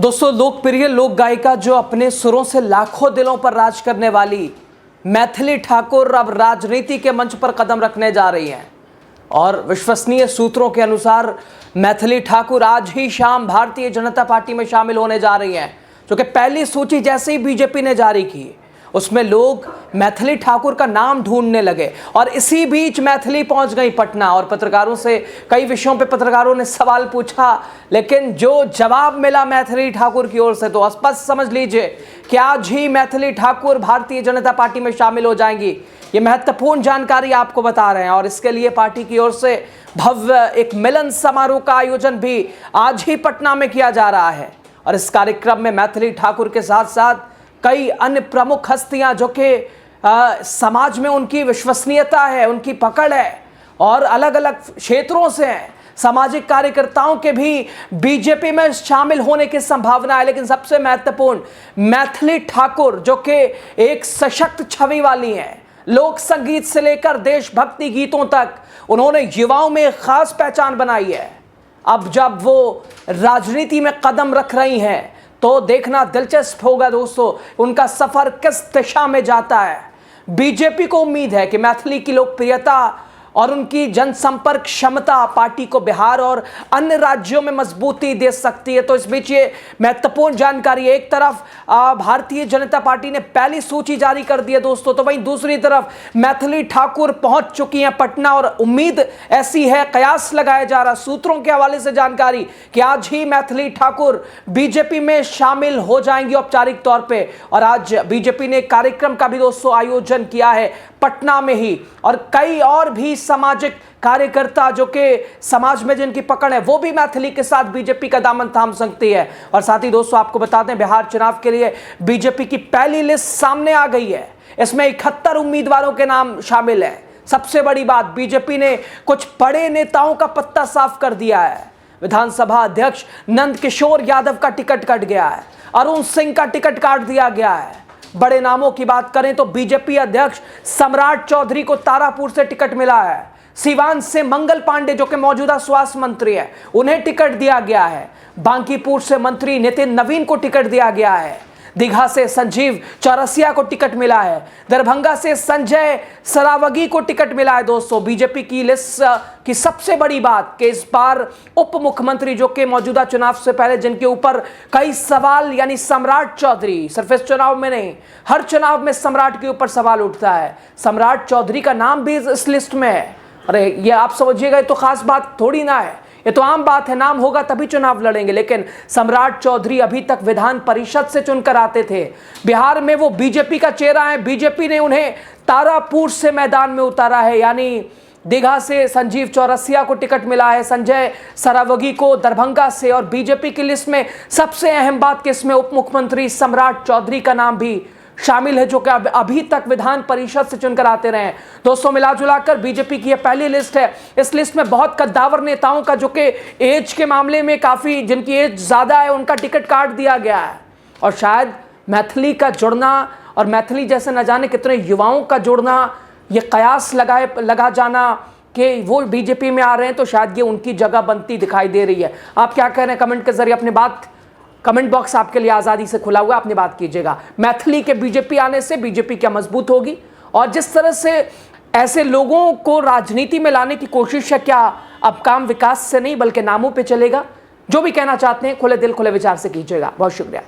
दोस्तों, लोकप्रिय लोक गायिका जो अपने सुरों से लाखों दिलों पर राज करने वाली मैथिली ठाकुर अब राजनीति के मंच पर कदम रखने जा रही हैं और विश्वसनीय सूत्रों के अनुसार मैथिली ठाकुर आज ही शाम भारतीय जनता पार्टी में शामिल होने जा रही हैं, जो कि पहली सूची जैसे ही बीजेपी ने जारी की उसमें लोग मैथिली ठाकुर का नाम ढूंढने लगे और इसी बीच मैथिली पहुंच गई पटना और पत्रकारों से कई विषयों पे पत्रकारों ने सवाल पूछा, लेकिन जो जवाब मिला मैथिली ठाकुर की ओर से तो स्पष्ट समझ लीजिए कि आज ही मैथिली ठाकुर भारतीय जनता पार्टी में शामिल हो जाएंगी। ये महत्वपूर्ण जानकारी आपको बता रहे हैं और इसके लिए पार्टी की ओर से भव्य एक मिलन समारोह का आयोजन भी आज ही पटना में किया जा रहा है और इस कार्यक्रम में मैथिली ठाकुर के साथ साथ कई अन्य प्रमुख हस्तियां जो कि समाज में उनकी विश्वसनीयता है, उनकी पकड़ है और अलग अलग क्षेत्रों से हैं, सामाजिक कार्यकर्ताओं के भी बीजेपी में शामिल होने की संभावना है। लेकिन सबसे महत्वपूर्ण मैथिली ठाकुर जो कि एक सशक्त छवि वाली हैं, लोक संगीत से लेकर देशभक्ति गीतों तक उन्होंने युवाओं में एक खास पहचान बनाई है। अब जब वो राजनीति में कदम रख रही हैं तो देखना दिलचस्प होगा दोस्तों उनका सफर किस दिशा में जाता है। बीजेपी को उम्मीद है कि मैथिली की लोकप्रियता और उनकी जनसंपर्क क्षमता पार्टी को बिहार और अन्य राज्यों में मजबूती दे सकती है। तो इस बीच ये महत्वपूर्ण जानकारी, एक तरफ भारतीय जनता पार्टी ने पहली सूची जारी कर दी है दोस्तों, तो वहीं दूसरी तरफ मैथिली ठाकुर पहुंच चुकी हैं पटना और उम्मीद ऐसी है, कयास लगाया जा रहा सूत्रों के हवाले से जानकारी कि आज ही मैथिली ठाकुर बीजेपी में शामिल हो जाएंगी औपचारिक तौर पर। और आज बीजेपी ने कार्यक्रम का भी दोस्तों आयोजन किया है पटना में ही और कई और भी सामाजिक कार्यकर्ता जो कि समाज में जिनकी पकड़ है वो भी मैथिली के साथ बीजेपी का दामन थाम सकती है। और साथ ही दोस्तों आपको बता दें बिहार चुनाव के लिए बीजेपी की पहली लिस्ट सामने आ गई है। इसमें 71 उम्मीदवारों के नाम शामिल हैं। सबसे बड़ी बात, बीजेपी ने कुछ बड़े नेताओं का पत्ता साफ कर दिया है। विधानसभा अध्यक्ष नंद किशोर यादव का टिकट कट गया है, अरुण सिंह का टिकट काट दिया गया है। बड़े नामों की बात करें तो बीजेपी अध्यक्ष सम्राट चौधरी को तारापुर से टिकट मिला है। सीवान से मंगल पांडे जो कि मौजूदा स्वास्थ्य मंत्री है उन्हें टिकट दिया गया है। बांकीपुर से मंत्री नितिन नवीन को टिकट दिया गया है। दीघा से संजीव चौरसिया को टिकट मिला है। दरभंगा से संजय सरावगी को टिकट मिला है। दोस्तों बीजेपी की लिस्ट की सबसे बड़ी बात कि इस बार उप मुख्यमंत्री जो कि मौजूदा चुनाव से पहले जिनके ऊपर कई सवाल, यानी सम्राट चौधरी, सिर्फ इस चुनाव में नहीं हर चुनाव में सम्राट के ऊपर सवाल उठता है, सम्राट चौधरी का नाम भी इस लिस्ट में है। अरे ये आप समझिएगा, ये तो खास बात थोड़ी ना है, ये तो आम बात है, नाम होगा तभी चुनाव लड़ेंगे। लेकिन सम्राट चौधरी अभी तक विधान परिषद से चुनकर आते थे, बिहार में वो बीजेपी का चेहरा है। बीजेपी ने उन्हें तारापुर से मैदान में उतारा है, यानी दीघा से संजीव चौरसिया को टिकट मिला है, संजय सरावगी को दरभंगा से। और बीजेपी की लिस्ट में सबसे अहम बात कि इसमें उप मुख्यमंत्री सम्राट चौधरी का नाम भी शामिल है, जो कि अभी तक विधान परिषद से चुनकर आते रहे। दोस्तों मिला जुलाकर बीजेपी की यह पहली लिस्ट है। इस लिस्ट में बहुत कद्दावर नेताओं का, जो कि एज के मामले में काफी जिनकी एज ज्यादा है, उनका टिकट काट दिया गया है। और शायद मैथिली का जुड़ना और मैथिली जैसे न जाने कितने युवाओं का जुड़ना, ये कयास लगा जाना कि वो बीजेपी में आ रहे हैं, तो शायद ये उनकी जगह बनती दिखाई दे रही है। आप क्या कह रहे हैं कमेंट के जरिए अपनी बात, कमेंट बॉक्स आपके लिए आज़ादी से खुला हुआ, अपनी बात कीजिएगा। मैथिली के बीजेपी आने से बीजेपी क्या मजबूत होगी और जिस तरह से ऐसे लोगों को राजनीति में लाने की कोशिश है, क्या अब काम विकास से नहीं बल्कि नामों पे चलेगा? जो भी कहना चाहते हैं खुले दिल खुले विचार से कीजिएगा। बहुत शुक्रिया।